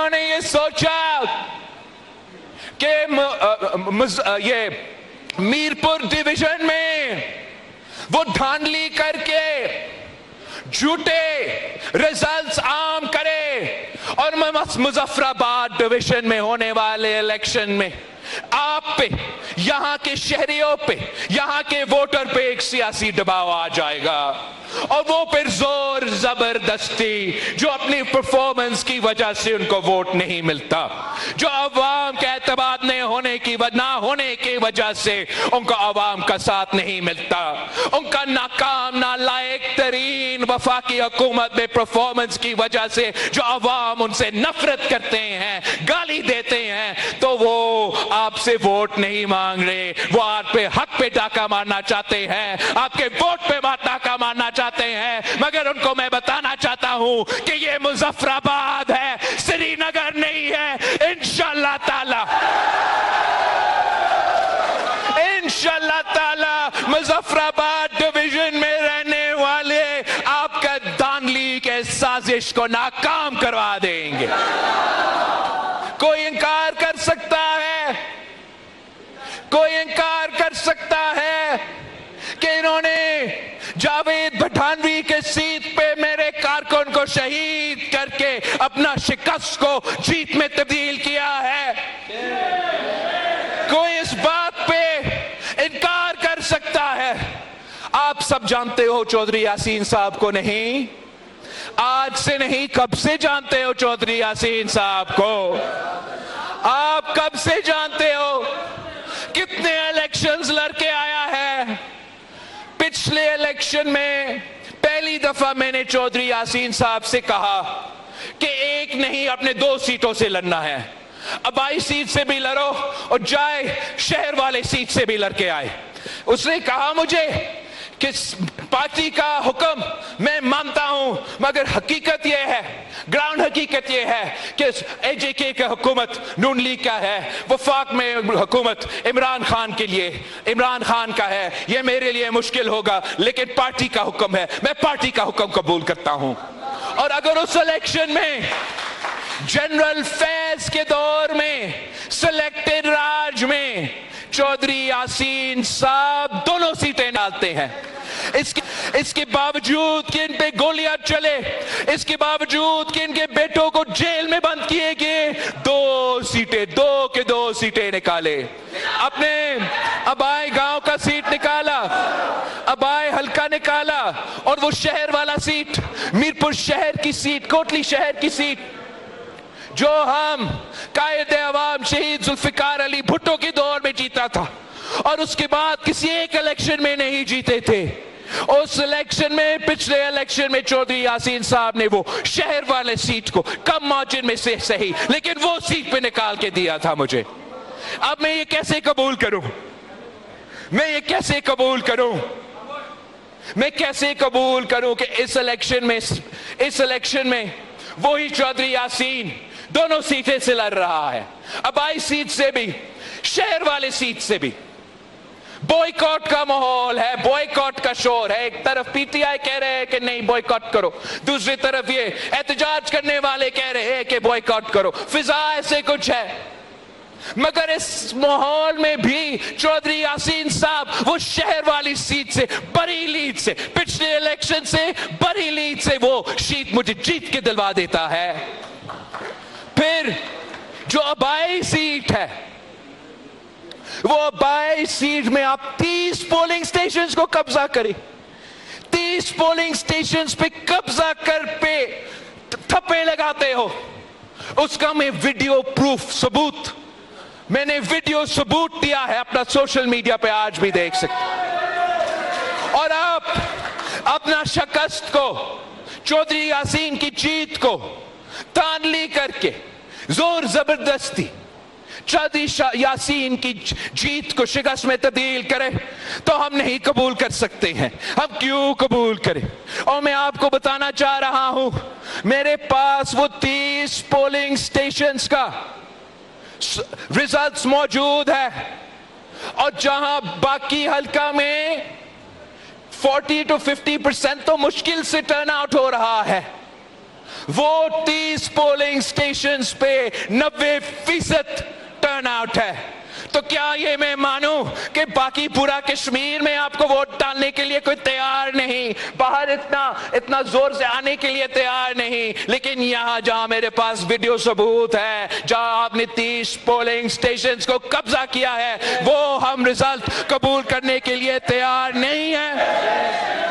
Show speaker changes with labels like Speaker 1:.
Speaker 1: انہوں نے یہ سوچا کہ یہ میرپور ڈویژن میں وہ دھاندلی کر کے جھوٹے ریزلٹس عام کرے اور مظفر آباد ڈویژن میں ہونے والے الیکشن میں آپ پہ، یہاں کے شہریوں پہ، یہاں کے ووٹر پہ ایک سیاسی دباؤ آ جائے گا، اور وہ پھر زور زبردستی جو اپنی پرفارمنس کی وجہ سے ان کو ووٹ نہیں ملتا، جو عوام کے اعتماد نہ ہونے کی وجہ سے ان کو عوام کا ساتھ نہیں ملتا، ان کا ناکام نالائق ترین وفاقی حکومت میں پرفارمنس کی وجہ سے جو عوام ان سے نفرت کرتے ہیں، گالی دیتے ہیں، تو وہ آپ سے ووٹ نہیں مانگ رہے، وہ آپ پہ حق پہ ڈاکہ مارنا چاہتے ہیں، آپ کے ووٹ پہ ڈاکہ مارنا چاہتے ہیں۔ مگر ان کو میں بتانا چاہتا ہوں کہ یہ مظفر آباد ہے، سری نگر نہیں ہے۔ انشاءاللہ تعالی مظفر آباد ڈویژن میں رہنے والے آپ کا دھاندلی کے سازش کو ناکام کروا دیں گے۔ کوئی انکار کر سکتا ہے، کوئی انکار کر سکتا ہے کہ انہوں نے جاوید بھٹانوی کے سیٹ پہ میرے کارکن کو شہید کر کے اپنا شکست کو جیت میں تبدیل کیا ہے؟ کوئی اس بات پہ انکار کر سکتا ہے؟ آپ سب جانتے ہو چودھری یاسین صاحب کو، نہیں آج سے نہیں، کب سے جانتے ہو چودھری یاسین صاحب کو؟ آپ کب سے جانتے ہو؟ کتنے الیکشنز لڑ کے آیا ہے؟ پچھلے الیکشن میں پہلی دفعہ میں نے چودھری یاسین صاحب سے کہا کہ ایک نہیں، اپنے 2 سیٹوں سے لڑنا ہے، ابائی سیٹ سے بھی لڑو اور جائے شہر والے سیٹ سے بھی لڑ کے آئے۔ اس نے کہا مجھے کہ پارٹی کا حکم میں مانتا ہوں، مگر حقیقت یہ ہے، گراؤنڈ حقیقت یہ ہے کہ اے جے کے کا حکومت نون لیگ کا ہے، وفاق میں حکومت عمران خان کے لیے، عمران خان کا ہے، یہ میرے لیے مشکل ہوگا، لیکن پارٹی کا حکم ہے، میں پارٹی کا حکم قبول کرتا ہوں۔ اور اگر اس الیکشن میں جنرل فیض کے دور میں سلیکٹڈ راج میں چودھری یاسین صاحب دونوں سیٹیں ڈالتے ہیں، اس کے باوجود کہ ان پہ گولیاں چلے، اس کے باوجود کہ ان کے بیٹوں کو جیل میں بند کیے گئے، 2 سیٹیں نکالے، اپنے ابائی گاؤں کا سیٹ نکالا، ابائی حلقہ نکالا، اور وہ شہر والا سیٹ، میرپور شہر کی سیٹ، کوٹلی شہر کی سیٹ جو ہم قائد عوام شہید ذوالفقار علی بھٹو کے دور میں جیتا تھا، اور اس کے بعد کسی ایک الیکشن میں نہیں جیتے تھے، اس الیکشن میں، پچھلے الیکشن میں چودھری یاسین صاحب نے وہ شہر والے سیٹ کو کم مارجن میں سے صحیح، لیکن وہ سیٹ پہ نکال کے دیا تھا مجھے۔ اب میں یہ کیسے قبول کروں؟ میں یہ کیسے قبول کروں؟ میں کیسے قبول کروں کہ اس الیکشن میں وہی چودھری یاسین دونوں سیٹیں سے لڑ رہا ہے، ابائی سیٹ سے بھی، شہر والے سیٹ سے بھی۔ بوائیکاٹ کا ماحول ہے، بوائیکاٹ کا شور ہے، ایک طرف پی ٹی آئی کہہ رہے ہیں کہ نہیں بوائیکاٹ کرو، دوسری طرف یہ احتجاج کرنے والے کہہ رہے ہیں کہ بوائیکاٹ کرو، فضا ایسے کچھ ہے۔ مگر اس ماحول میں بھی چودھری یاسین صاحب وہ شہر والی سیٹ سے، بڑی لیڈ سے، پچھلے الیکشن سے بڑی لیڈ سے وہ سیٹ مجھے جیت کے دلوا دیتا ہے۔ پھر جو ابائی سیٹ ہے، وہ ابائی سیٹ میں آپ 30 پولنگ سٹیشنز کو قبضہ کریں، 30 پولنگ سٹیشنز پہ قبضہ کر پہ تھپے لگاتے ہو، اس کا میں ویڈیو پروف ثبوت، میں نے ویڈیو ثبوت دیا ہے، اپنا سوشل میڈیا پہ آج بھی دیکھ سکتے۔ اور آپ اپنا شکست کو، چودھری یاسین کی جیت کو تانلی کر کے زور زبردستی چودھری یاسین کی جیت کو شکست میں تبدیل کرے تو ہم نہیں قبول کر سکتے ہیں۔ ہم کیوں قبول کریں؟ اور میں آپ کو بتانا چاہ رہا ہوں، میرے پاس وہ 30 پولنگ سٹیشنز کا ریزلٹس موجود ہے، اور جہاں باقی حلقہ میں 40 to 50% تو مشکل سے ٹرن آؤٹ ہو رہا ہے، وہ 30 پولنگ سٹیشنز پہ 90% ٹرن آؤٹ ہے. تو کیا یہ میں مانوں کہ باقی پورا کشمیر میں آپ کو ووٹ ڈالنے کے لیے کوئی تیار نہیں, باہر اتنا زور سے آنے کے لیے تیار نہیں, لیکن یہاں جہاں میرے پاس ویڈیو ثبوت ہے, جہاں آپ نے 30 پولنگ سٹیشنز کو قبضہ کیا ہے, وہ ہم رزلٹ قبول کرنے کے لیے تیار نہیں ہیں.